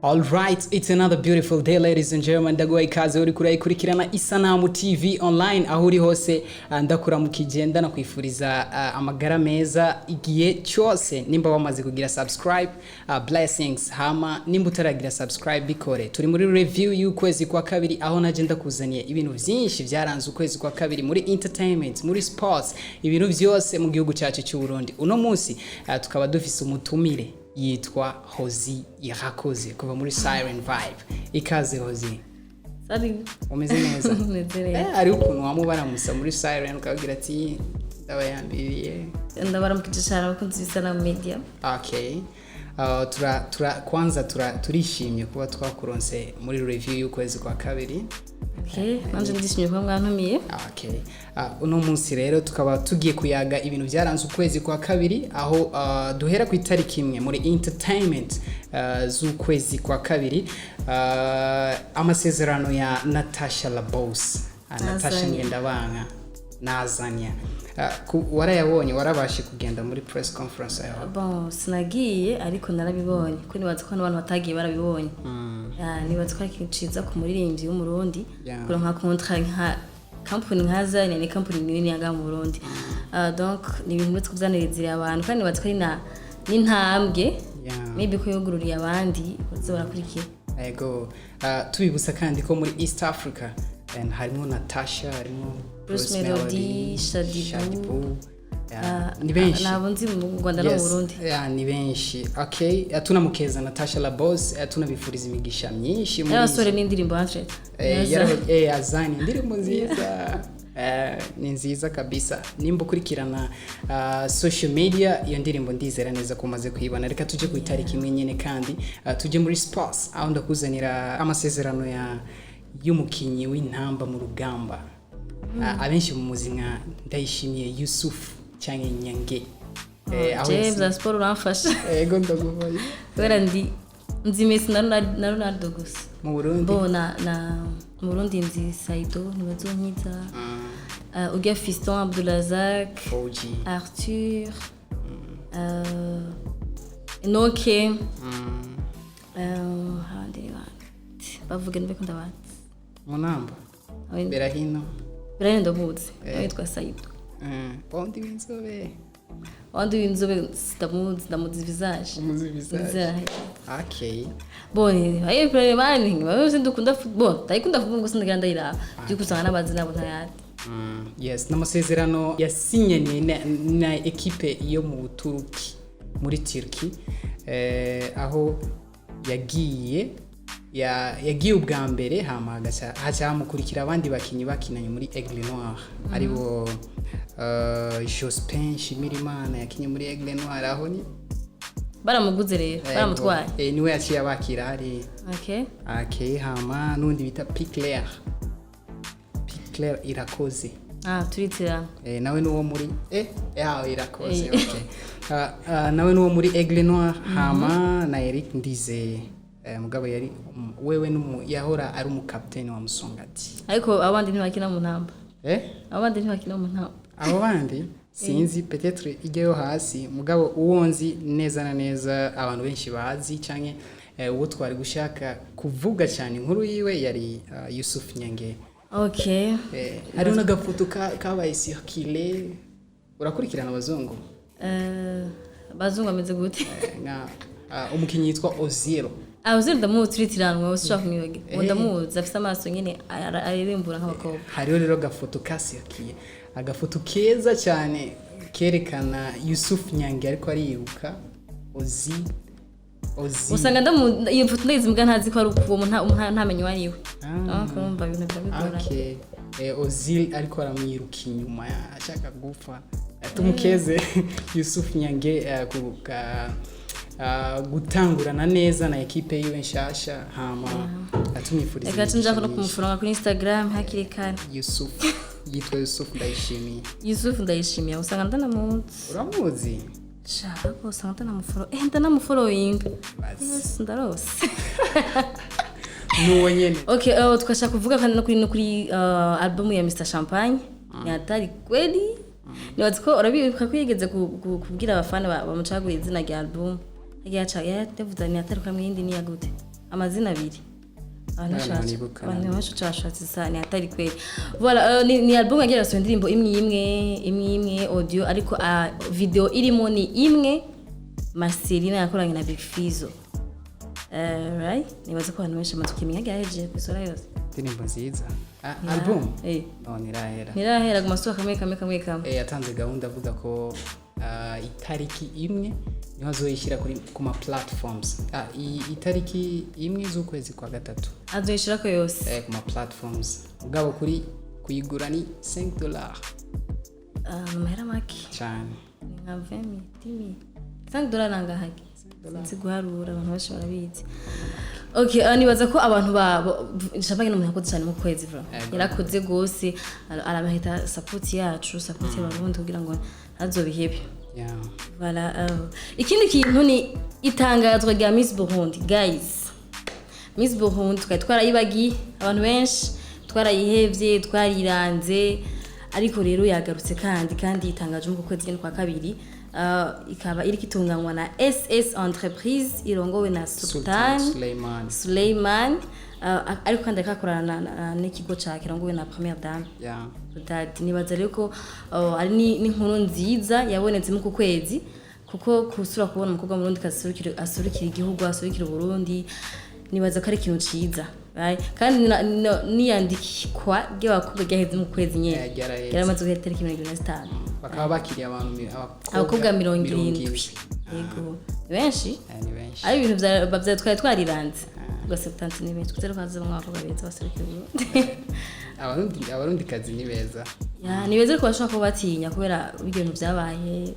All right, it's another beautiful day, ladies and gentlemen. Ndaguha ikaze uri kurikirana Isanamu TV online aho uri hose. Ndakuramukije kwifuriza amagara meza igihe cyose. Nimba wamaze kugira subscribe, blessings. Hama nimba utaragira subscribe bikore. Turi muri review y'ukwezi kwa kabiri aho naje ndakuzaniye ibintu byinshi vyaranze ukwezi kwa kabiri muri entertainment, muri sports, ibintu byose mu gihugu cyacu cy'u Burundi. Uno munsi tukaba dufise umutumire yitwa Hozi Irakoze kuva muri Siren Vibe. Ikaze Hozi. Sari. Umeze neza? Umeze neza. Ari ukuntu wamubara musa muri Siren ukagira ati ndabayambiriye. Ndabaramukije cyane abakunzi b'Isanamu Media. Okay. Turishimye kuba twakuronse muri review y'ukwezi kwa kabiri. Okay, nanje ndishimye kuba mwantumiye. Okay. Uno munsi rero tukaba tugiye kuyaga ibintu vyaranze ukwezi kwa kabiri aho duhera ku itariki imwe muri entertainment z'ukwezi kwa kabiri, amasezerano ya Natasha la Boss, Natasha Ngendabanga nazanya. Warayabonye, warabashe kugenda muri press conference yaho? Bon, sinagiye ariko narabibonye ko nibaza ko abantu batagiye barabibonye. Nibaza ko kinciza ku muririmbyi w'umurundi kuro nka contrat nka company nkaza ni company nini yaga mu Burundi. Donc ni ibintu byo kuzanirezira abantu kandi nibaza ko ni ntambwe maybe ko yogururiye abandi bazo barakurikira. Yego. Tubibusa kandi ko muri East Africa harimo Natasha, harimo Bruce Melody, Shadibu. Ni benshi. Nabonzi mu Rwanda no mu Burundi. Ni benshi. Okay, tunamukeza Natasha la Boss, tunabifuriza imigisha myinshi muri. Yasore n'indirimbo hanze. Azani indirimbo nziza. Ni nziza kabisa. Nimba ukurikirana social media iyo ndirimbo ndizera neza ko umaze kuyibona. Reka tuje ku itariki imwe nyene kandi tuje muri sports aho ndakuzanira amasezerano y'umukinyi w'intamba mu rugamba. Abenshi mu muzinga ndayishimiye Yusuf canke Nyange. James sport uramfasha. Yego ndagubaye. Kubera nzi Messi na Ronaldo gusa. Mu Burundi. Bona na mu Burundi nzi Saido nibazonyiza. Ugia Fiston Abdulazak, Arthur, Enoke. Bavuga nbe kunda bati. Munamba. Berahino. Berahino ndamuzi. Yitwa Saido. Bondi winzobe. Bondi winzobe ndamuzi visage. Umuzi visage. Okay. Bone, ayi premani, bose ndukunda football. Ndayikunda football gusa ndagenda ira. Ndikusanga nabazi nabo ntayati. Yes, namasezerano yasinyanye na equipe yo mu Buturuki muri Turkey, aho yagiye ubwa mbere hama hacha mukurikira abandi bakinyi bakinanye muri Aigle Noir aribo Jospin Shimirimana yakinye muri Aigle Noir aho ni baramuguze rero baramutwaye niwe yaciye abakira hari. Okay, hama nundi bita Picler Irakoze. Turitira. Nawe nuwo muri Irakoze. Okay. Nawe nuwo muri Aigle Noir hama na Eric Ndize. Mugabo yari wewe yahora ari umukapiteni wa Musongati. Ariko abandi ntibakina mu ntamba. Abandi ntibakina mu ntamba. Abo bandi sinzi peut-être igeyo hasi mugabo uwonzi neza na neza abantu benshi bazi canke uwo twari gushaka kuvuga cyane inkuru yiwe yari Yusuf Nyange. Okay. Hari n'agafoto kabaye circuler. Urakurikirana abazungu? Bazungu ameze gute? Umukinyi yitwa Ozero. Ozero ndamutiriranwa ushaka kumwibaga. Ndamuzi afite amaso nyine aririmbura nk'abakobwa. Hariho rero agafoto kasirkiye. Agafoto keza cyane kerekana Yusuf Nyange ariko ariruka Ozi. Usanga iyo foto ndayizimbwa ntazi ko ari uwo ntamenye wariwe. Kumva ibintu byabigora. Okay. Ozil ariko aramwiruka inyuma ashaka gupfa. Tumukeze Yusuf Nyange gutangurana neza na equipe yiwe nshasha hama atumifuriza. Reka tunjako no kumufunga kuri Instagram hakiri kare. Yusuf yitwa Yusuf Ndayishimiye. Yusuf Ndayishimiye usanga ndanamuzi. Uramuzi? Shaka usanga ndanamufollow. Ndanamufollowing. Yes, ndarose. Nuwo nyene. Okay, tukashaka kuvuga kandi no kuri album ya Mr Champagne. Yatari kweli. Nibaza ko urabibuka ko yigeze kubwira abafana bamucaguye izina rya album. Yacha yavuze ni ataruka mwindi ni yagute. amazina abiri abantu bashatse sana atari kweli voilà ni album yagira so indirimbo imwe audio ariko video irimo ni imwe Maserina yakoranye na Big Fizzo right nibaza ko abantu benshi amatukimenya gaheje kwisora yose indirimbo nziza album nirahera ku masuka kamwe yatanze gahunda avuga ko itariki imwe niho azoyishyira ku ma platforms itariki imwe z'ukwezi kwa gatatu azoyishyira ko yose ku ma platforms ubwabo kuyigura ni $5 mahera make cyane ni nka 20 $5 nangahage sinzi guharura abantu benshi barabizi okay nibaza ko abantu nshabanye n'umuntu yakoze cyane mu kwezi bro yarakoze gose aramahita support yacu support y'abarundi kugira ngo azobihebe voilà ikindi kintu ni itangazwa rya Miss Burundi guys Miss Burundi twarayibagiye abantu benshi twarayihevye twariranze ariko rero yagarutse kandi itangaje mu kwezi kwa kabiri ikaba iri kitunganywa na SS Entreprise irongowe na Sultan Suleiman ariko kandi akakorana n'ikigo ca kirongowe na Première Dame nibaza rero ko ari n'inkuru nziza yabonetse mu kwezi kuko kusura kubona umukobwa mu Burundi asurukira igihugu asurukira Burundi nibaza ko ari ikintu ciza kandi niyandikwa ry'abakobwa ryaheze mu kwezi nyene yaramaze guhetera kimwe 25 bakaba bakiriye abakobwa 70 yego benshi ari ibintu bya twariranze rwose 70 ni benshi kutera kwaza mu abakobwa beza baserukira abarundi kazi ni beza ni beza ko bashaka ko batinya kubera ibintu byabaye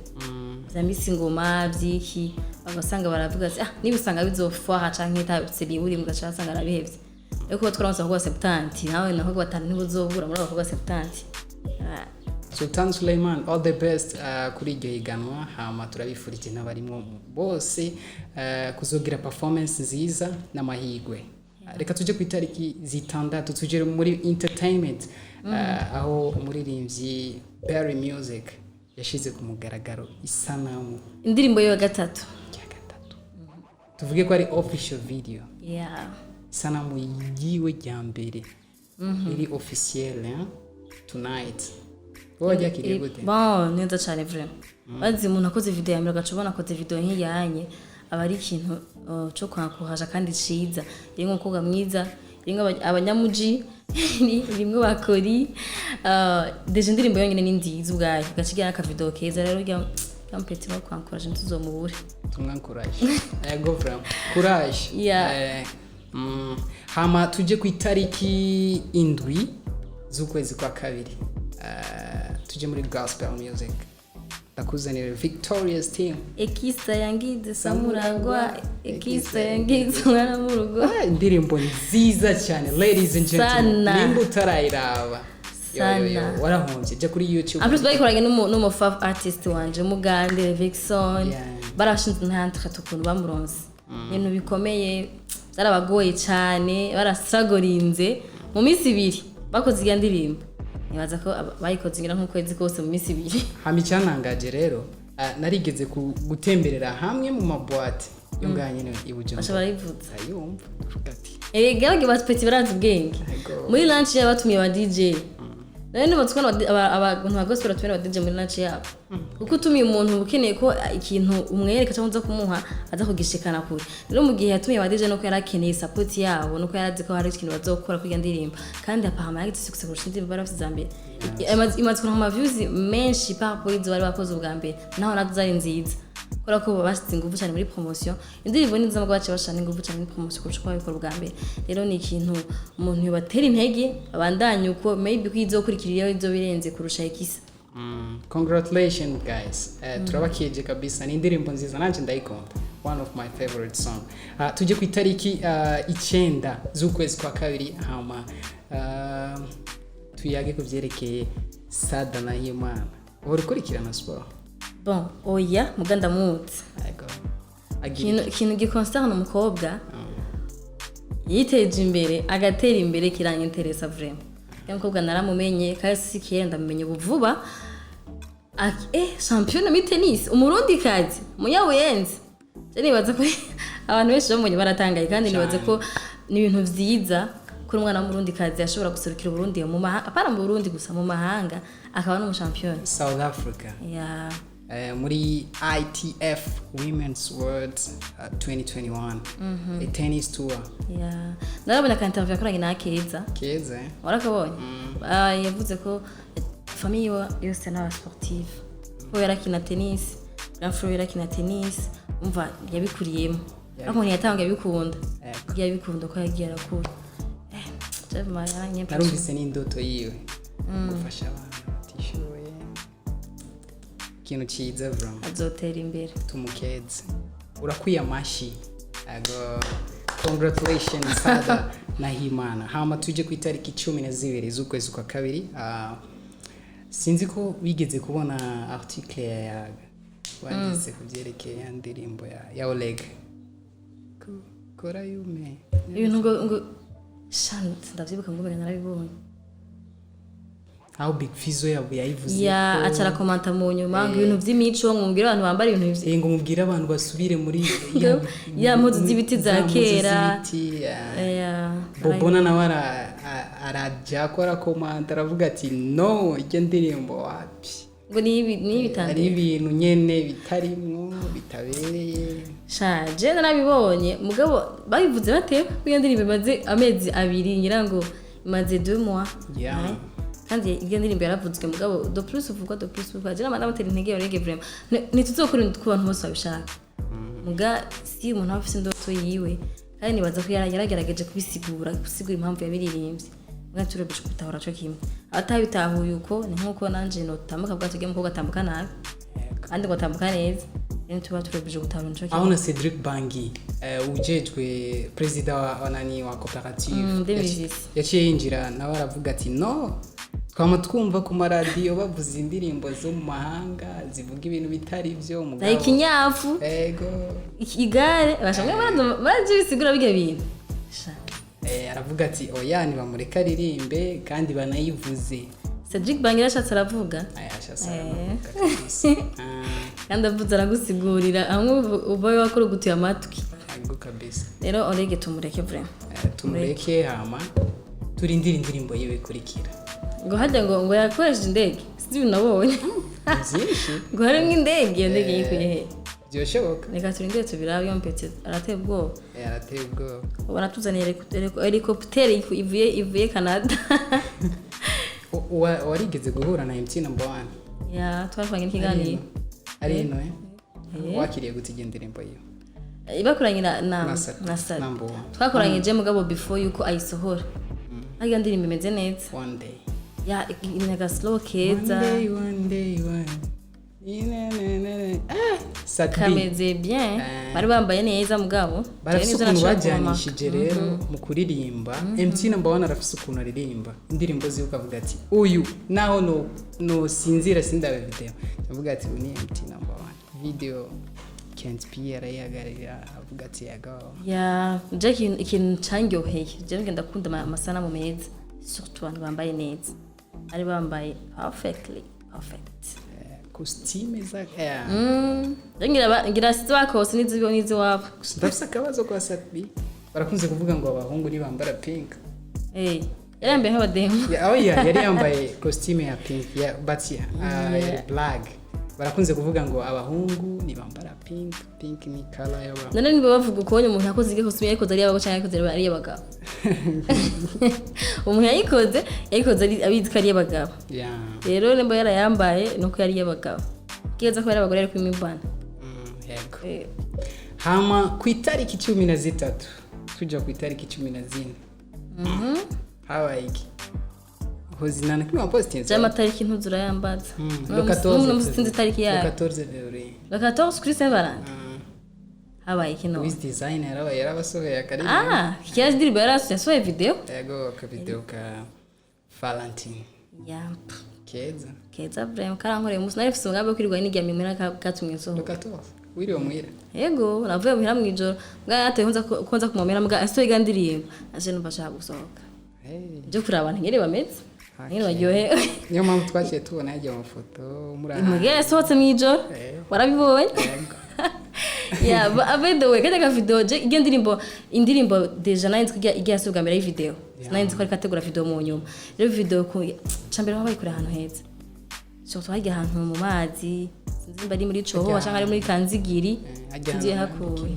bya misingoma byiki bagasanga baravuga ati niba usanga bizofwa canke itabitsiri uri mu gacha asanga arabihevye eko twaransa ko 70 nawe naho batanu ntibuzobura muri abakobwa 70 Sultan Suleiman all the best kuri iryo higanwa hama turabifurije n'abarimo bose kuzogira performance nziza n'amahigwe reka tuje ku itariki zitandatu tuje muri entertainment aho umuririmbyi Berry Music yashize ku mugaragaro Isanamu indirimbo yo gatatu tuvuge ko ari official video Isanamu yiwe rya mbere iri officiel tonight wajya kiri gute neza cyane vraiment bazi umuntu akoze video yamira gacubona akoze video nk'iyanye aba ari ikintu cyo kwakuhaje kandi ciza iringo mukobwa mwiza iringo abanyamuji iringo bakori deje ndirimbo yonyine ni nziza ubwayo gacigira aka video keza rero rya kampeti no kwankuraje ntuzomubure tumwancourage go vraiment courage hama tuje ku itariki indwi z'ukwezi kwa kabiri tuje muri gospel music ndakuzanira Victorious team ekisa yangize samuragwa ekisa yangize mwana mu rugo indirimbo nziza cyane ladies and gentlemen nimba utarayiraba warahonje je kuri YouTube amplus bayikoranye n'umu fav artist wanje Mugande Vixon barashinze ntantre tukuntu bamuronse ibintu bikomeye zarabagoye cyane barastragorinze mu minsi ibiri bakoze iya ndirimbo nibaza ko bayikoze ngira nk'ukwezi kose mu minsi ibiri hamicyanangaje rero narigeze gutemberera hamwe mu maboîte yo nganye no ibuje basha barayivuza yumva ati garage batpeti baranze ubwenge muri lunch y'abatumiye ba DJ rero batukana abantu bagose baratumira ba DJ muri lunch yabo kuko utumiye umuntu ukeneye ko ikintu umwereka cyangwa uza kumuha aza kugishikana kure rero mu gihe yatumiye ba DJ no ko yarakeneye support yabo no ko yarazi ko hari ikintu bazokora kwiga ndirimba kandi apahama yagite success kurusha indirimbo barafite zambere imaze kuna views menshi par rapport izo bari bakoze ubwa mbere naho nazari nziza kora ko bashitse ingufu cyane muri promotion indirimbo ni nzama gwace bashana ingufu cyane muri promotion kurusha kwa bikora ubwa mbere rero ni ikintu umuntu yobatera intege abandanye uko maybe kwizokurikirira izo birenze kurusha ikisa congratulations guys turabakiyeje kabisa ni indirimbo nziza nanje ndayikunda one of my favorite song tuje ku itariki 9 z'ukwezi kwa kabiri hama tuyage ku byerekeye sada na Imana uri kurikirana sport bon oya muganda mutse ikintu giconcerne umukobwa yiteje imbere agatera imbere kiranye interesa vraiment umukobwa naramumenye kasi kiyenda mumenye buvuba champion mi tennis umurundi kazi munyabuyenzi nibaza ko abantu benshi bamubonye baratangaye kandi nibaza ko ni ibintu vyiza ko umwana w'umurundi kazi yashobora guserukira Burundi mu mahanga apana mu Burundi gusa mu mahanga akaba n'umushampion South Africa muri ITF Women's World 2021 a tennis tour narabona ka interview yakoranye na Keza warakabonye yavuze ko famille yose n'aba sportive ko yarakina tennis Afro yarakina tennis umva yabikuriyemo ariko ntiyatanga yabikunda ko yagiye arakura narumvise n'indoto yiwe gufasha abantu batishoboye ikintu cyiza bro azotera imbere tumukeze urakwiye amashi congratulations Sada Nahimana hama tuje ku itariki 12 z'ukwezi kwa kabiri sinzi ko wigeze kubona article ya wanditse kuvyerekeye ya ndirimbo ya Oleg kora yume ibintu ngo shant ndavyibuka ngo narabibonye how big Fizo yayivuze acara komanta mu nyuma ngo ibintu vy'imico ngumubwira abantu bambara ibintu vy'e ngo mubwira abantu basubire muri ya mpuzu z'ibiti za kera Bobona nawe araja akora komanta aravuga ati no ijya ndirimbo wapi ngo ni bitandukanye ari ibintu nyene bitarimwo bitabereye shaje narabibonye mugabo babivuze bate kuyo ndirimbo maze amezi 2 nyirango maze 2 mois kandi iyo ndirimbo yaravuzwe mugabo do plus uvuga aje namana batera intege orege vraiment nituzokora ku bantu bose babishaka muga si umuntu afite indoto yiwe kandi nibaza ko yaragerageje kubisigura impamvu yabiririmbye muga turebeshe kubitahura cyo kimwe atabitahuye uko ni nkuko nanje no tambuka bwa tugemo ko gatambuka nabi kandi ngo tambuka neza tuba turebeshe gutahura cyo kimwe aho na Cedric Bangi ujejwe president wa nani wa cooperative yaciye yinjira nawe aravuga ati no twama twumva ku maradiyo bavuza indirimbo zo mu mahanga zivuga ibintu bitari byo mugabo ikinyafu ikigare bashamwe baraje bisigura bijya bintu aravuga ati oya ni bamureka ririmbe kandi banayivuze Cedric Bangira ashatse aravuga kandi avuze aragusigurira amwe ubaye wakora gutuye amatwi yego kabisa rero orege tumureke vraiment tumureke hama turindira indirimbo yiwe kurikira ngo hajya ngo yakoresheje indege sibi nabonye ngo hari nk'indege ndege yikuye he byoshoboka reka turindire tubirabe yo mpetse arateye ubwoba baratuzaniye helicopter ivuye Canada warigeze guhura na MC number 1 twavanye ikiganiro ari ino wakiriye gutije indirimbo yiwe ibakoranye na Sada twakoranye je mugabo before yuko ayisohora agiye ndirimbo imeze neza one day inaga slow keza one day kameze bien bari bambaye neza mugabo barafise ukuntu bajyanishije rero mu kuririmba MC number 1 arafise ukuntu aririmba indirimbo ziwe ukavuga ati uyu naho no sinzira sindabe video avuga ati ni MC number 1 video can't be arayagarira avuga ati yago Jackie ikintu cangyoheye je ngenda kunda amasanamu meza surtout abantu bambaye neza ari bambaye perfect costume za ngira sizo bakose nizi wabo ndafisa kabazo kwa Satbi barakunze kuvuga ngo abahungu ni bambara pink yarambaye nk'abademu yari yambaye costume ya pink ya batia ya black barakunze kuvuga ngo abahungu ni bambara pink ni color y'aba none nibo bavuga ukonye umuntu akoze ige costume yayikoze ari abagabo cyangwa yayikoze ari abagabo umuntu yayikoze abizi ko ari abagabo rero nembo yarayambaye nuko yari abagabo kigeza ko yari abagore ari kwimibana yego hama ku itariki 13 tujya ku itariki 14 hawaii hozinana kima posting jama tariki ntuzura yambaza le 14 musinzi tariki ya 14 février le 14 kuri Saint-Valentin hawaii kino with designer yarabasohoye akari kiyazi ndirimbo yarasohoye video yego ka video ka Valentine keza vraiment karankore musi narifise umugambi kwirirwa n'igihe mimera katumwe so le 14 wiri omwira yego navuye muhira mwijoro mbwa yateye konza kumomera mbwa asohoye ndirimbo aje numva shaka gusohoka byo kuri abantu ngere bameze niyo baryohe niyo mpamvu twaciye tubona yagiye amafoto muri aha yasohotse mwijoro warabibonye Yeah, by the way, kada video je igenda indirimbo deja nine tujya igasubwa mbere y'video. Nine twari kategura video mu nyuma. Rero video ko cambere wabaye kuri ahantu heza. So twajya ahantu mu mazi, sinzi bari muri coho washanga ari muri Kanzigiri. Ngiye hakuye.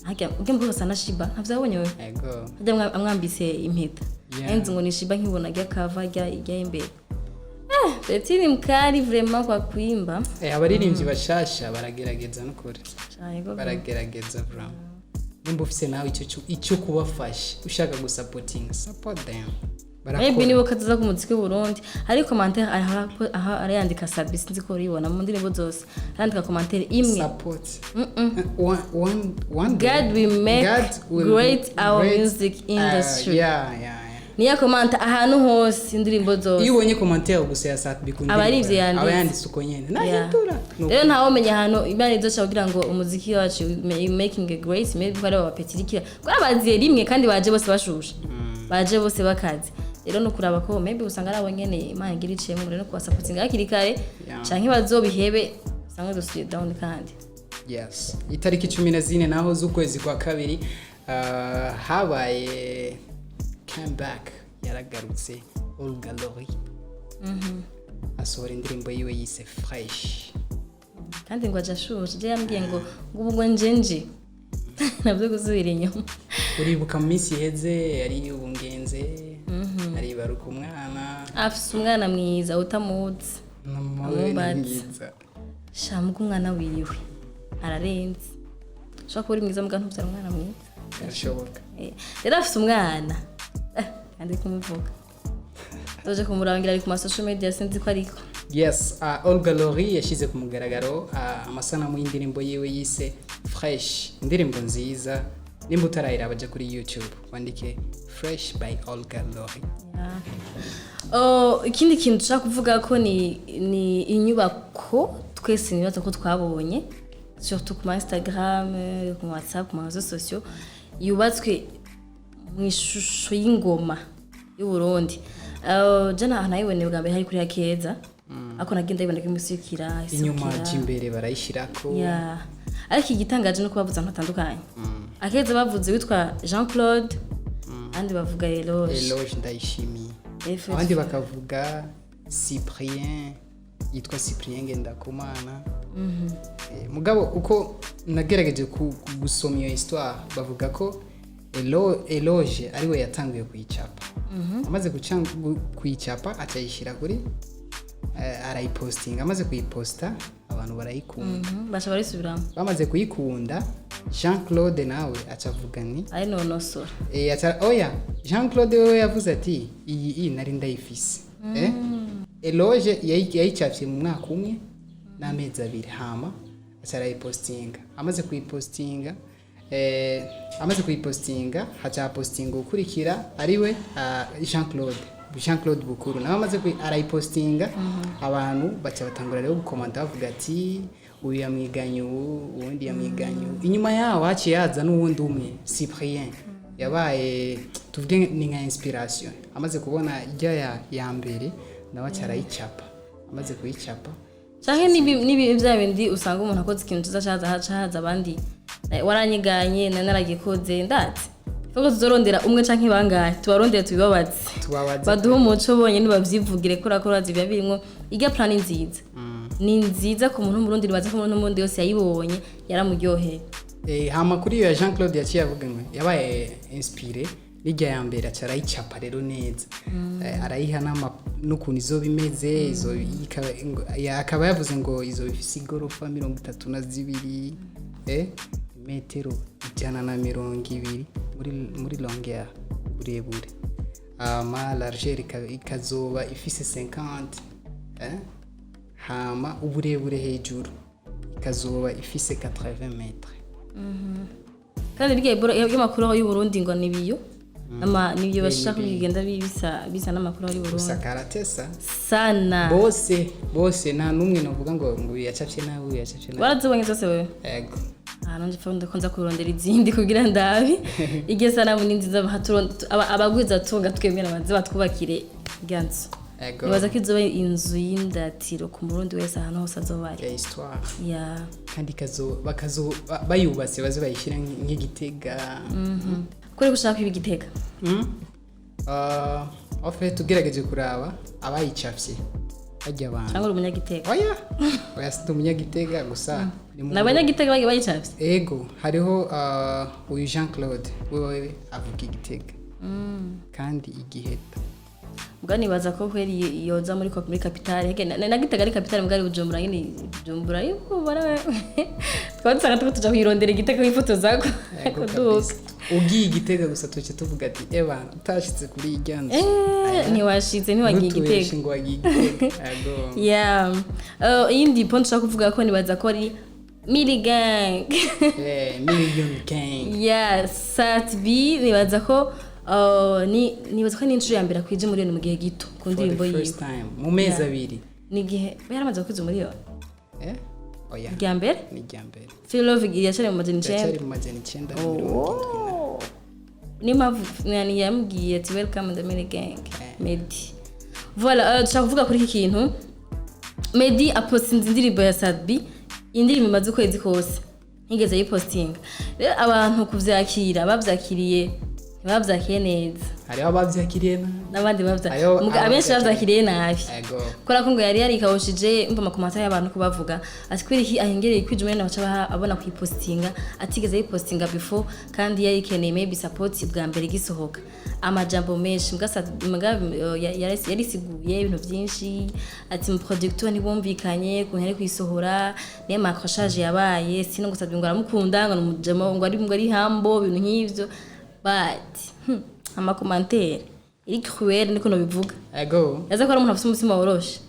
Hajya ugembo bose anashiba. Ntavyabonye wewe. Yego. Hajya amwambise impeta. Enzi ngo nishiba nkibona gya cover gya imbere. Betini mkari vraiment kwa kuimba. Abaririmvyi bashasha baragerageza no kure. Baragerageza vraiment. Nimba ufise nawe icyo kubafasha ushaka gusupporting support them. Maybe nibo kazaza ku muziki w'Uburundi. Hari commentaire aha arayandika sabi sinzi ko uribona mu ndirimbo zose. Arandika commentaire imwe. Support. One God will make great our music industry. Yeah. Niya komanta ahantu hose indirimbo zose. Iyo ubonye commentaire gusa ya Sat bikundi. Abarivyi yanditse uko nyene. Nahitura. Rero ntawo menya hano imana izoca kugira ngo umuziki wacu making a great maybe bari abapetirikira. Ko abaziye rimwe kandi baje bose bashusha. Baje bose bakazi. Rero no kuraba ko maybe usanga arabo nyene imana igira iciyemo rero ko supportinga hakiri kare canke bazobihebe usanga dosiye down kandi. Yes. Itariki 14 naho z'ukwezi kwa kabiri habaye comeback yaragarutse Olga Lori. Asohora indirimbo yiwe yise Fresh. Kandi ngo ajashuje je yambwiye ngo ubwo njenje. Nabyo gusubira inyuma. Uribuka mu minsi iheze yari ubungenze. Ari baruka umwana. Afise umwana mwiza utamuzi. Mwiza. Shamuga umwana wiwe. Ararenze. Shaka kuri mwiza muga ntubyara umwana mwiza. Birashoboka. Rero afise umwana. Kandi kumuvuga. Toje kumurangira ari ku social media sinzi ko ariko. Yes, Olga Lori yashize ku mugaragaro amasanamu y'indirimbo yiwe yise Fresh. Indirimbo nziza. Nimba utarayira baje kuri YouTube wandike Fresh by Olga Lori. Ikindi kintu ushaka kuvuga ko ni inyubako twese nibaza ko twabonye surtout ku Instagram, ku WhatsApp, ku réseaux sociaux yubatswe mu ishusho y'ingoma y'Uburundi. Jana nayibone bwa mbere hari kuri Akeza. Ako nagenda ibona k'imusikira inyuma cy'imbere barayishirako. Yeah. Ariko igitangaje no kubavuza ntandukanye. Akeza bavuze witwa Jean-Claude andi bavuga Eloge ndayishimiye. Abandi bakavuga Cyprien yitwa Cyprien Ngendakumana. Mugabo uko nagerageje gusoma iyo histoire bavuga ko Eloge ariwe yatanguye kuyicapa. Amaze kuyicapa atayishira kuri arayipostinga. Amaze kuyiposta abantu barayikunda. Basha barisubiramo. Bamaze kuyikunda Jean-Claude nawe acavuga ni ari nonosora. Oya Jean-Claude wewe yavuze ati iyi nari ndayifise. Eloge yayicapye mu mwaka umwe n'amezi 2 hama atarayipostinga. Amaze kuyipostinga hacha postinga ukurikira ariwe Jean-Claude Bukuru nawe amaze arayipostinga. Abantu baca batangura rero gukomanta bavuga ati uyu yamwiganyu uwundi yamwiganyu. Inyuma yaho haciye haza n'uwundi umwe Cyprien yabaye tuvuge ni nka inspiration. Amaze kubona ijya ya mbere nawe acarayicapa. Amaze kuyicapa canke nibi bya bindi usanga umuntu akoze ikintu tuzacaza haza abandi waranyiganye naragikoze ndati Foko tuzorondera umwe canke bangahe tubarondera tubibabaze. Baduha umuco bonye nibavyivugire kora zibya birimwo iga plan nziza. Ni nziza ku muntu w'Umurundi ribaza ko umuntu w'umurundi yose yayibonye yaramuryoheye. Hama kuri iyo ya Jean-Claude yaciye avuga ngo yabaye inspiré n'ijya ya mbere acarayicapa rero neza. Arayiha n'ukuntu izo bimeze izo akaba yavuze ngo izo bifise igorofa 32 metero 120 muri longueur burebure. Ma largeur ikazoba ifise 50 hama uburebure hejuru ikazoba ifise 80 metres. Kandi rige y'amakuru y'Uburundi ngo nibiyo nibyo bashaka kugenda bisa n'amakuru y'Uburundi. Sakaratesa sana bose nta numwe novuga ngo yacapye nawe yacapye nawe. Warazibonye zose wewe? Yego. Nanje funda konza kurondera izindi kugira ndabi igesa nabo ninziza abagwiza tunga twemera baze batwubakire ganzo. nibaza ko izoba inzu y'indatiro ku murundi wese ahantu hose azoba ari ya histoire yeah kandi bakazo bayubatse baze bayishira nk'igitega kuri gushaka ibigitega ofre tugerageje kuraba abayicafye ajya abantu cyangwa umunyagitega oya si umunyagitega gusa n'abanyagitega bagi bayicafye ego hariho uyu Jean Claude wewe avuga igitega kandi igiheta ubwo nibaza ko kweri yoza muri capitale na gitega ari capitale mbwa ari Bujumbura nyine Bujumbura yuko bara twatsanga tuja kwirondera igitega ifoto zako duka ugiye igitega gusa tuce tuvuga ati eba utashitse kuri ijyanze ntiwashitse ntiwagiye igitega ngo wagiye igitega yeah indi point nshaka kuvuga ko nibaza ko ari Million gang yes satbi nibaza ko nibaza ko n'inshuro ya mbere kwije muri yo mu gihe gito ku ndirimbo yiwe first time mu mezi abiri ni gihe yaramaze kwiza muri yo oya ni mbere feel love yacari mu majeni 9 ni mpamvu nani yambwiye ati welcome the Million gang Medi voilà dushaka kuvuga kuri iki kintu Medi apostinze indirimbo ya Sadbi indirimbo imaze ukwezi kose ntigeze yipostinga rero abantu kuvyakira bavyakiriye ntibavyakiriye neza hariho abavyakiriye n'abandi abenshi bavyakiriye nabi kora ko ngo yari yarikawushije umva amakomanta y'abantu kubavuga ati kwiri ahengereye kwijumene n'abaca abona kwipostinga atigeze yipostinga before kandi yayikeneye maybe support bwa mbere gisohoka amajambo menshi yari siguye ibintu byinshi ati mu producteur ntibumvikanye ku ntare kwisohora ne macrochage yabaye sino gusabye ngo aramukunda ngo umujamo ngo ari hambo ibintu nk'ivyo but amakomantere iri cruel niko no bivuga yaza ko ari umuntu afite umutima woroshe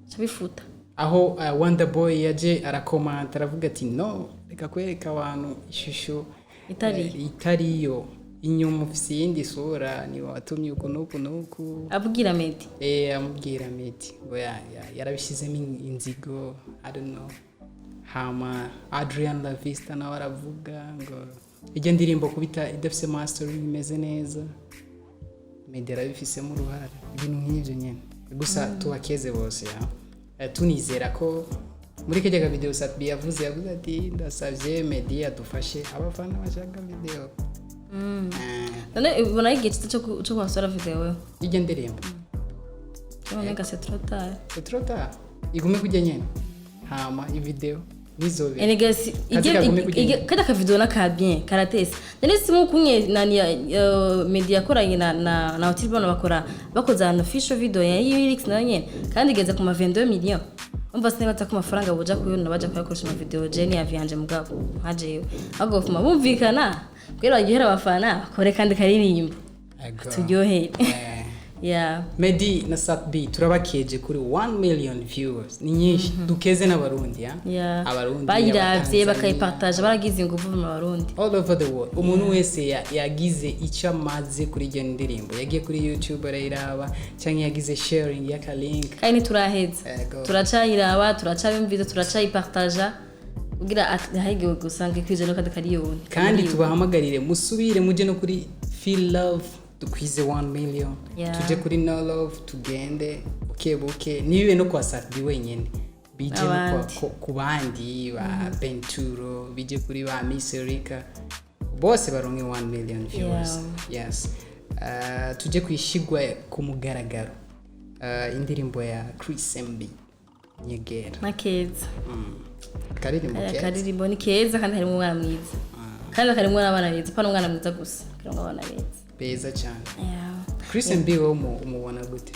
cabifuta aho Wonder Boy yaje arakomanta aravuga ati no reka kwereka abantu ishusho itariyo inyuma ufise yindi sura ni watumye uko nuko abwira Medi amubwira Medi ngo yarabishizemo inzigo I don't know hama Adrian La Vista nawe aravuga ngo ijya ndirimbo kubita idafise mastering imeze neza Medi arabifisemo uruhare ibintu nk'ivyo nyene gusa tubakeze bose tunizera ko muri kajya video Satbi yavuze ati ndasavye Medi adufashe abafana bashaka video none ubona igiti cyo kwasora video ijya ndirimbo none c'est trop tard igume kujya nyene hama ivideo nizobe enegasi kada ka video na ka bien karatese none simu kunye nani media koranye na hotel bano bakoza an official video ya lyrics na nyene kandi igeze ku ma 22 million umva sinabata ku mafaranga boja kuyona baja kuyakoresha mu video Jenny Ivyaranze mugabo hajeyo ago fuma bumvikana kwera bagihera abafana kore kandi karirimbo turyoheye yeah Medi na Satbi turabakeje kuri 1 million viewers ni nyinshi dukeze n'abarundi abarundi bayiravye bakayipartage baragize ingufu mu barundi all over the world umuntu wese yagize icyo amaze kuri iyo ndirimbo yagiye kuri YouTube arayiraba cyangwa yagize sharing ya link kandi turaheze turacayiraba turacabimviza turacayipartage kugira ahige gusanga kwije no kadakariyo kandi tubahamagarire musubire muje no kuri feel love tukwize 1 million tuje kuri no love tugende buke niwe no kwa Satbi wenyene bije no ku bandi ba Benturo bije kuri ba Miss Erika bose baronke 1 million viewers yes tuje kwishigwa ku mugaragaro indirimbo ya Chris MB nyegera nakeza karirimbo ni keza kandi harimo umwana mwiza kandi harimo n'abana beza pa n'umwana mwiza gusa kiranga abana beza cyane Chris MB wo umubona gute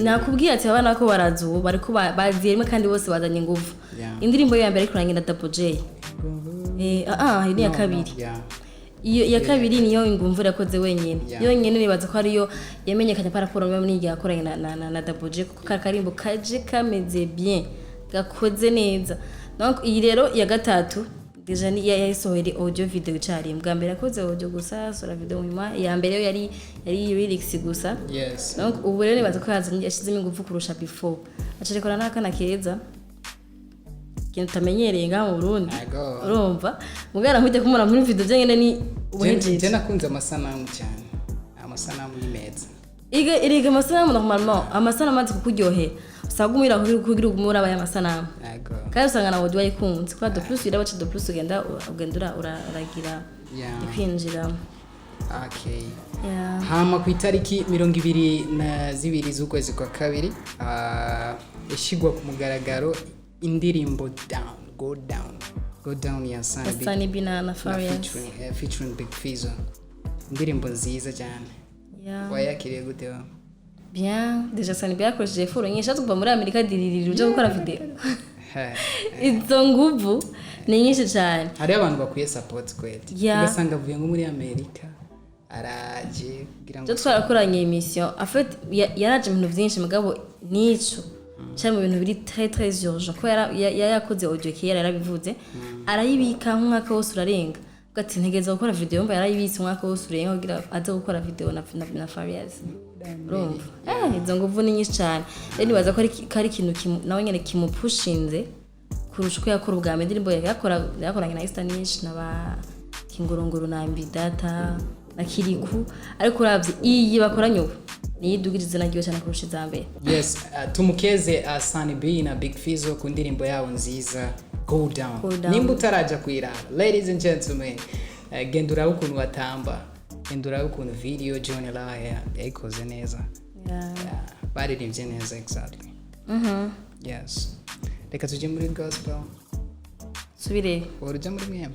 nakubwiye ati abana ko barazu bariko baziye rimwe kandi bose bazanye ingufu indirimbo ya mbere kuranga na Double J ni ya kabiri iyo ya kabiri niyo ingumvu yakoze wenyene yonyene nibaza ko ariyo yamenyekanye paraporo muri igihe yakoranye na Double J kuko karimbo kaje kameze bien gakoze neza donc iyi rero ya gatatu deja ni yayisohera audio video cyari mbwa mbere yakoze audio gusa sura video nyuma ya mbere yari lyrics gusa donc ubu rero nibaza ko yashizemo ingufu kurusha before acarekora nakana keza kintu tamenyereye ngaho mu Burundi urumva mugara nkujya kumura muri video byengene ni ubuhejeje nakunze amasanamu cyane amasanamu ni meza iriga amasanamu normalement amasanamu amaze kukuryohera usanga umwira kugira ugumura aba y'amasanamu kandi usanga nawe wayikunze kwa de plus irabaca de plus ugenda uragira ikwinjiramo. Okay. Hama ku itariki 22 z'ukwezi kwa kabiri ishigwa ku mugaragaro indirimbo Go Down ya Sunny Binana Farious featuring Big Fizzo. Indirimbo nziza cyane. Wayakiriye gute wa? Bien, déjà Sunny byakoresheje furo nyinshi tuva muri Amerika diriri uje gukora video. Izo nguvu ni nyinshi cyane. Hari abantu bakwiye support kweli. Ugasanga avuye nko muri Amerika araje kugira ngo twarakoranye emission en fait yaraje ibintu byinshi mugabo nico cyane mu bintu biri très urgent ko yakoze audio kera yarabivuze arayibika nk'umwaka wose urarenga ugati ntegeza gukora video mba yarayibitse umwaka wose urenga kugira aze gukora video na Farious urumva izo nguvu ni nyinshi cyane rero baza ko ari ikintu nawe nyene kimupushinze kurusha uko yakora ubwa mbere indirimbo yakoranye na Istanish na ba Kingorongoro na Mbidata na Kiriku ariko uravye iyi bakoranye ubu niyidugirize nagiye cyane kurusha izambere. Yes, tumukeze Sunny B na Big Fizzo ku ndirimbo yabo nziza Go Down. Nimba utaraja kwirara ladies and gentlemen, gendura ukuntu watamba, gendura ukuntu video John Laya yayikoze neza. Baririmbye neza exactly. Yes. Reka tuje muri gospel. Subire. Uruja muri mwema.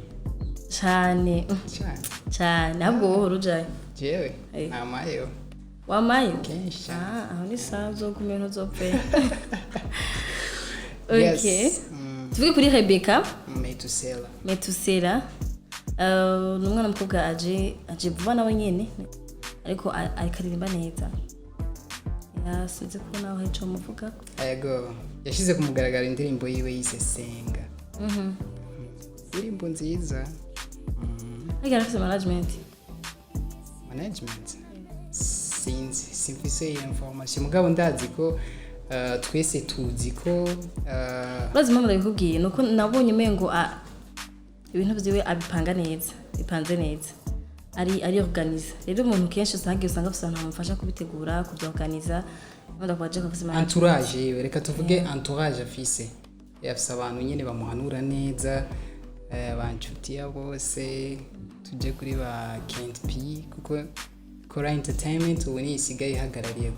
Cyane ahubwo wowe urujaye jewe namayo wamayo kenshi aho ni sazo kumenya ntuzopfe. Okay tuvuge kuri Rebecca Metusela n'umwana mukobwa aje vuba nawe nyene ariko aririmba neza yasize ko nawe hecho muvuga yego yashize ku mugaragaro indirimbo yiwe yise Senga indirimbo nziza. Afite management simfise information mugabo ndazi ko twese tuzi ko bazi mpamvu ndabikubwiye nuko nabonye umengo ibintu byiwe abipanga neza bipanze neza ari organize rero umuntu kenshi usanga afite abantu bamufasha kubitegura kubyorganiza ndakubaje ko afite entourage reka tuvuge entourage afise yafise abantu nyene bamuhanura neza abancuti ya bose tuje kuri ba Kent P kuko Kora Entertainment ubu ni isigaye ihagarariye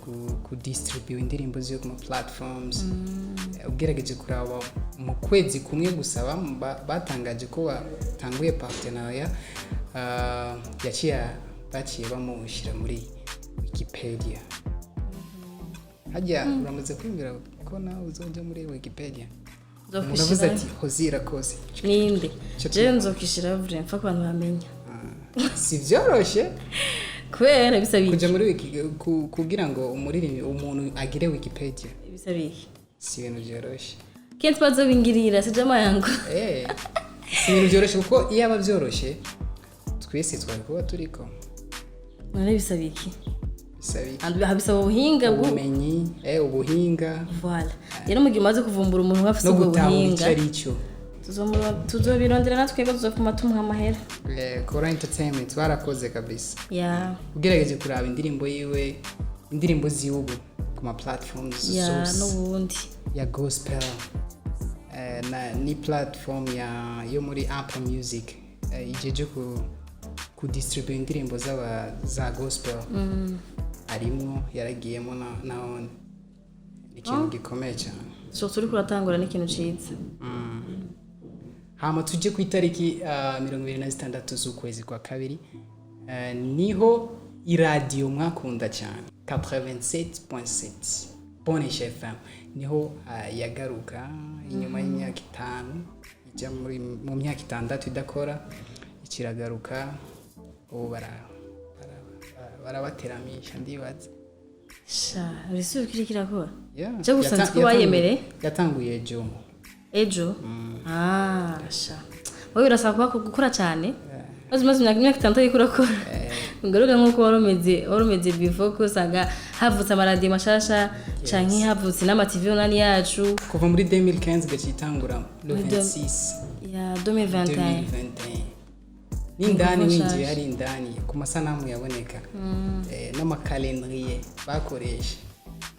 ku distribute indirimbo zo ku platforms. Ugerageje kuraba mu kwezi kumwe gusaba batangaje ko batanguye partenariat baciye bamushira muri Wikipedia. Hajya uramaze kwibwira ko nawe uzoje muri Wikipedia. Unavuze ati hozira kose ninde je nzokishira vure mfa abantu bamenya si vyoroshe kwera bisabiye kuja muri kugira ngo umuririmbyi umuntu agire Wikipedia bisabiye si ibintu vyoroshe Kent bazo bingirira si jama yangu si ibintu vyoroshe kuko iyo aba vyoroshe twese twari kuba turiko none bisabiye habisaba ubuhinga ubumenyi ubuhinga voilà rero mugihe maze kuvumbura umuntu wafise ubwo buhinga tuzobirondera natwe ko tuzofuma tumuha amahera. Kora Entertainment barakoze kabisa ugerageje kuraba indirimbo yiwe indirimbo ziubu ku ma platforms n'ubundi ya gospel ni platform yo muri Apple Music ijeje ku distribute indirimbo za gospel arimo yaragiyemo naone ikintu gikomeye cyane so turi kuratangura n'ikintu ciza. Hama tuje ku itariki 26 z'ukwezi kwa kabiri niho iradio mwakunda cyane 87.7 Bonne FM niho yagaruka inyuma y'imyaka 5 ijya mu myaka 6 idakora ikiragaruka ubu barabateramisha ndibaza urisu kirakora cyo gusanzwe ko bayemere yatanguye ejo wowe urasaba gukora cyane maze imyaka 6 yikurakora ngaruka nkuko warumeze before ko usanga havutse amaradiyo mashasha canke havutse n'ama TV onani yacu kuva muri 2015 gacitangura le 26 ya 2021 n'indani winjiye hari indani ku masanamu yaboneka n'amakalendrier bakoresha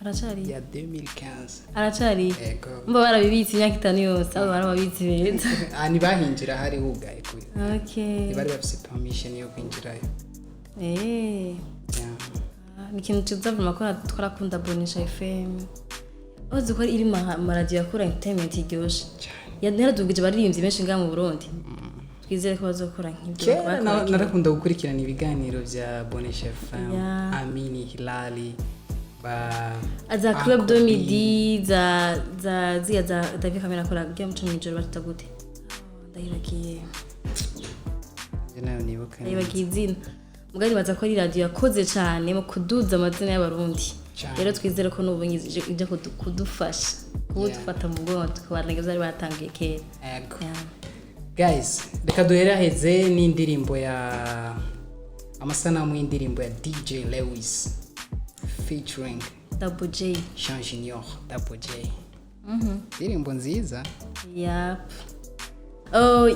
aracari ya 2015 aracari yego mba barabibitse imyaka 5 yose abo barababitse beza ni bahinjira hari hugaye kuri okay bari bafise permission yo kwinjirayo ni ikintu ciza vuba ko twarakunda Bonesha FM ozi ko iri radio yakora entertainment iryoshe yaradugije abaririmbyi benshi ngaha mu Burundi twizere ko bazokora nk'ibyo narakunda gukurikirana ibiganiro vya Bonesha FM Amini Hilali za club de midi za David Kamera kora game cyo mwijoro batagute ndayibagiye nayo nibuka izina mugani baza ko ari radio yakoze cyane mu kuduza amazina y'abarundi rero twizere ko n'ubunyizije ibyo kudufasha kudufata mu bwonko kubanegeza ari batangiye kera guys reka duheraheze n'indirimbo ya amasanamu y'indirimbo ya DJ Lewis featuring Double J Junior Double J indirimbo nziza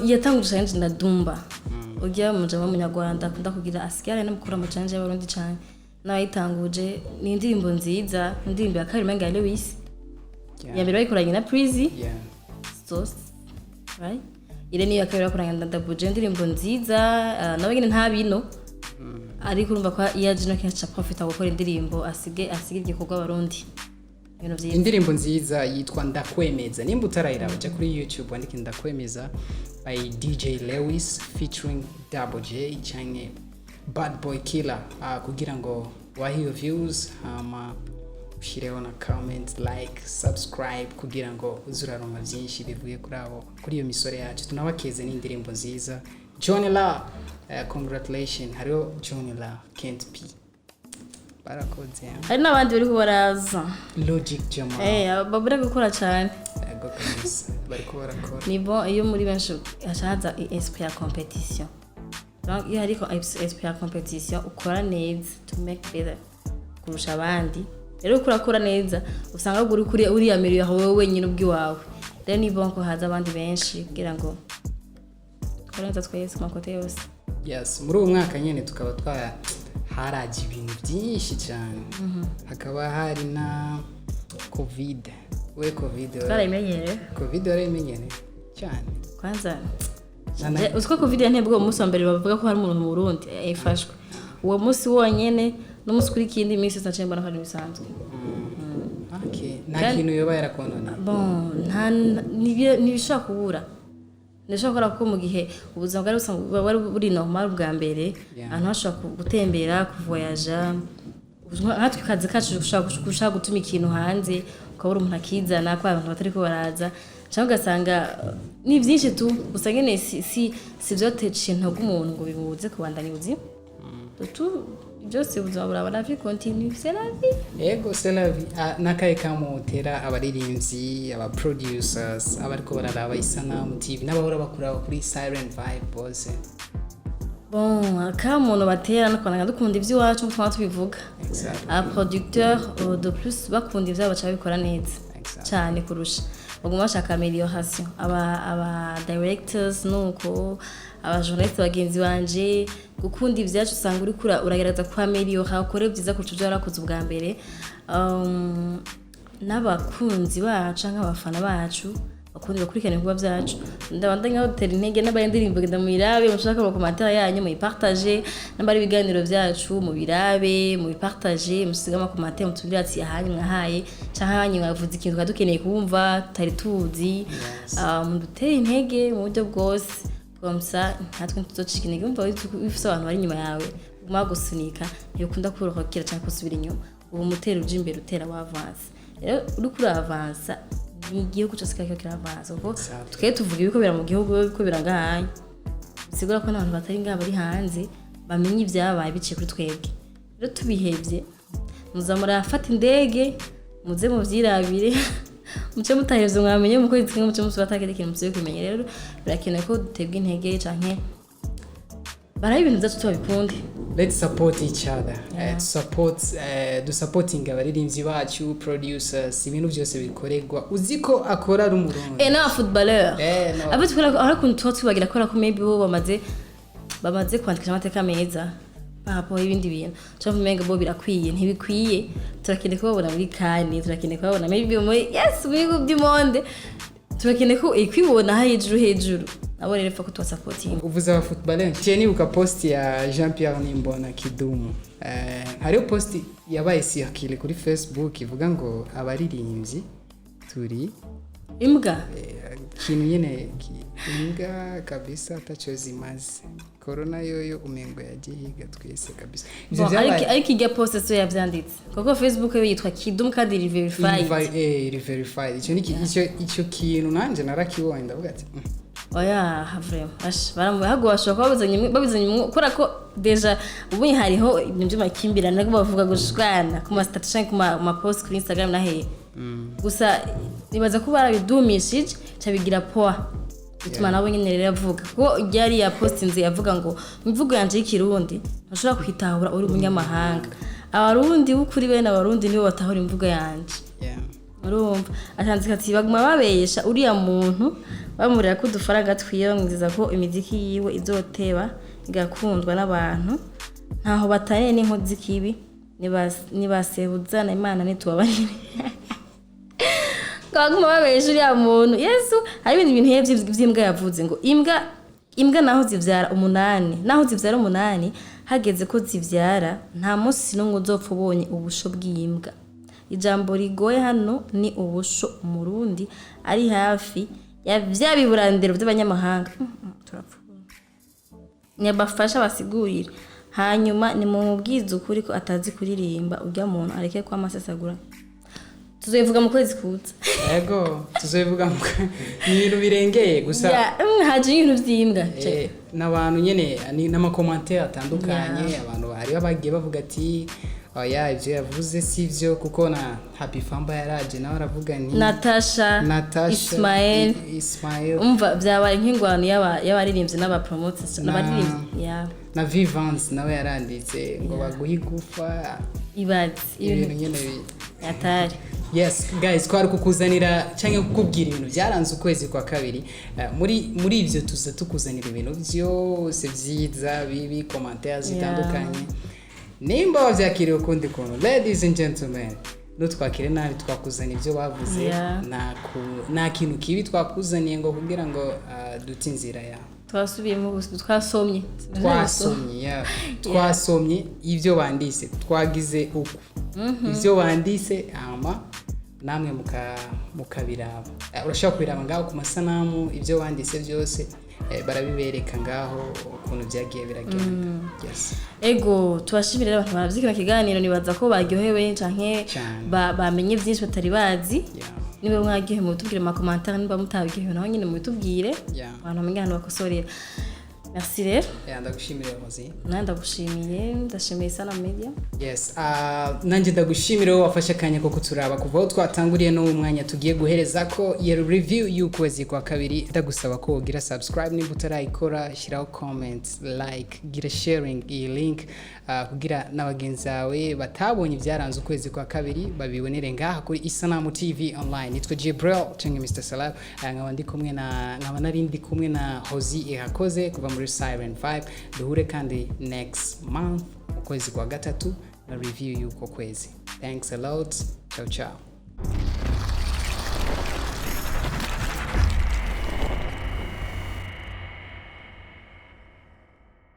yatanguje challenge na Dumba ujya mu jama munyarwanda akunda kugira asigare no mukora mu challenge y'abarundi cyane nayitanguje ni indirimbo nziza indirimbo ya kabiri manga Lewis ya mbere bayikoranye na Prizi so right ile niyo yakabiri bakoranye na Double J indirimbo nziza nawe nyine nta bino ariko urumva ko yaje no kenshi profita gukora indirimbo asige igikorwa abarundi indirimbo nziza yitwa Ndakwemeza nimba utarayiraba cya kuri YouTube wandike Ndakwemeza by DJ Lewis featuring Double J canke Bad Boy Killer kugira ngo wahiyo views ushireho na comment like subscribe kugira ngo uzuraronka byinshi bivuye kuri iyo misore yacu tunabakeze n'indirimbo nziza John La congratulations hariho John La can't be barakoze hari n'abandi bari kubaraza Logic Jama babura gukora cyane yego kabisa bari kubarakora ni bon iyo muri benshi hashaza esprit ya competition donc iyo hariko esprit ya competition ukora neza to make better kurusha abandi rero kurakora neza usanga uri amiri yawe wowe wenyine ubwiwawe rero ni bon ko haza abandi benshi kugira ngo twarenza twese makote yose yes muri uwo mwaka nyene tukaba haraje ibintu byinshi cyane hakaba hari na covid warayimenyere cyane kwanza uziko covid yantebwe umunsi wa mbere bavuga ko hari umuntu mu Burundi yafashwe uwo munsi wonyene n'umunsi kuri kindi minsi sacemba na kandi bisanzwe okay nta kintu yoba yarakonona bon nibishaka kubura ndashobora ko mu gihe ubuzima bwari busanzwe buri normal bwa mbere ahantu hashobora gutembera kuvoyaja nkatwe kazi kacu gushaka gutuma ikintu hanze ukabura umuntu akizana ko abantu batari ko baraza cyangwa ugasanga ni byinshi tu gusa nyine si byotece ntabwo umuntu ngo bimubuze kubandanya ubuzima byose ubuzima burabona vie continue c'est la vie yego c'est la vie nakaye kamutera abaririmvyi aba producers abariko bararaba Isanamu TV n'abahora bakura kuri Silent Vibe bose bon kamuntu batera no kwananga dukunda ivyo wacu mutwa tubivuga aba producteur de plus bakunda ivyo bacha bikora neza cyane kurusha baguma bashaka amélioration aba directors nuko abajournaliste bagenzi banje gukunda ivyacu usanga uri uragereza kwa améliorer ukore byiza kurusha ivyo warakoze ubwa mbere n'abakunzi bacu nk'abafana bacu bakundira kurikirana ibikorwa byacu ndabandanya hoteli intege n'abayendirimbo genda mu birabe mushaka mu commentaire yanyu mu partager n'abari biganiro byacu mu birabe mu partager musiga mu commentaire mutubwira ati ahanyu mwahaye cyangwa ahanyu mwavuze ikintu kadukeneye kumva tari tuzi muduteye intege mu buryo bwose komsa natwe tuzocika intege umva wifise abantu bari inyuma yawe guma gusunika ntibikunda kurokera cyangwa kusubira inyuma ubu mutera uje imbere utera wavance rero uri kuri avansa igihugu cyose kiravansa uko twe tuvuga ibikobera mu gihugu biko birangahanye sigura ko n'abantu batari ngaba bari hanze bamenye ibyabaye biciye kuri twebwe rero tubihebye muzamura afata indege muze mu vyirabire muce mutahevye mwamenye muko itsinga muce musubatakira ikintu muze kumenya rero birakenewe ko dutegwa intege canke baraye ibintu byacu tubabikunde. Let's support each other. Do supporting abaririmbyi bacu, producers, ibintu byose bikoregwa. Uziko akora rumurundi. Na footballer. Abo tukora arakuntu twabagira akora ko maybe bo bamaze bamaze kwandika amateka meza papo ibindi bintu cyo vumenga bo birakwiye ntibikwiye turakeneye kubabona muri kane turakeneye kubabona maybe muri yes bigo by'monde turakeneye ko ikwibona hejuru abo rero fa kutwa supporting uvuze aba footballer cyeni uka post ya Jean Pierre Nimbona Kidumu hariyo post yabaye circule kuri Facebook ivuga ngo abaririmvyi turi imbwa kintu nyene imbwa kabisa atacho zimaze corona yoyo umengo yagihiga twese kabisa ivyo byabaye ariko ijya post so yavyanditse kuko Facebook yo yitwa Kidumu kandi verified icyo kintu nanje narakibonye ndavuga ati oya vraiment baramuhagwasha ko babizanye kora ko deja ubunye hariho ibintu by'amakimbirane nako bavuga gushwana ku ma status ku ma post kuri Instagram na he gusa nibaza ko barabidumishije cabigira poa bituma nabo nyine rero avuga ko yari ya post nzi yavuga ngo imvugo yanje y'ikirundi ntashobora kwitahura uri umunyamahanga abarundi bukuri bene abarundi nibo batahura imvugo yanje urumva atandika ati baguma babesha uriya muntu bamurira ko dufaraga twiyongiza ko imiziki yiwe izoteba igakundwa n'abantu ntaho batane n'inkozi kibi nibasehuzana Imana nitubabarire baguma babesha uriya muntu Yesu hari ibintu by'imbwa yavuze ngo imbwa naho zivyara umunani hageze ko zivyara nta munsi n'umwe uzopfa ubonye ubusho bw'imbwa ijambo rigoye hano ni ubusho umurundi ari hafi ya vyabiburandero by'abanyamahanga turapfuye nyabafasha basigurira hanyuma ni mu mubwizo ukuri ko atazi kuririmba urya muntu areke kwa masasagura tuzovuga mu kwezi kuza yego tuzovuga mu bintu birengeye gusa haje ibintu by'imbwa n'abantu nyene ni n'amakommentaire atandukanye abantu bari bagiye bavuga ati oya ivyo yavuze sivyo kuko na Happy Famba yaraje nawe aravuga ni Natasha Ismail umva byabaye nk'ingwano y'abaririmbyi n'abapromoters n'abaririmbyi na Vivance nawe yaranditse ngo baguhigufa ibintu nyene yatari yes guys kwari kukuzanira canke kukubwira ibintu byaranze ukwezi kwa kabiri muri ivyo tuza tukuzanira ibintu byose vyiza bibi commentaires zitandukanye nimba wavyakiriye ukundi kuntu ladies and gentlemen nutwakire nabi twakuzana ibyo bavuze nta kintu kibi twakuzaniye ngo kugira ngo dutinzira ya twasubiyemo twasomye ibyo bandise twagize uko ibyo bandise namwe mukabiraba urashaka kubiraba ngaho ku masanamu ibyo bandise byose barabibereka ngaho ukuntu byagiye biragenda yes ego tubashimira abantu bavyikira kiganiro nibaza ko baryohewe canke bamenye byinshi batari bazi niwe mwagiye mu tubwire ma commentaire niba mutabwiye naho nyine mu bitubwire abantu bamenye hano bakosorera merci rero ndagushimira Rozi ndagushimiye ndashimiye sana media yes nanje ndagushimira wafashe kanya ko kuturaba kuva aho twatanguriye no umwanya tugiye guhereza ko ye review y'ukwezi kwa kabiri ndagusaba ko ugira subscribe nimba utarayikora shiraho comment like gira sharing iyi link kugira n'abagenzawe batabonye byaranze ukwezi kwa kabiri babibonere ngaha kuri Isanamu TV online nitwa Djibril canke Mr Celeb nkaba narindi kumwe na Hozi ihakoze kuva muri Siren 5 duhure kandi next month ukwezi kwa gatatu na review y'uko kwezi. Thanks a lot. Ciao ciao.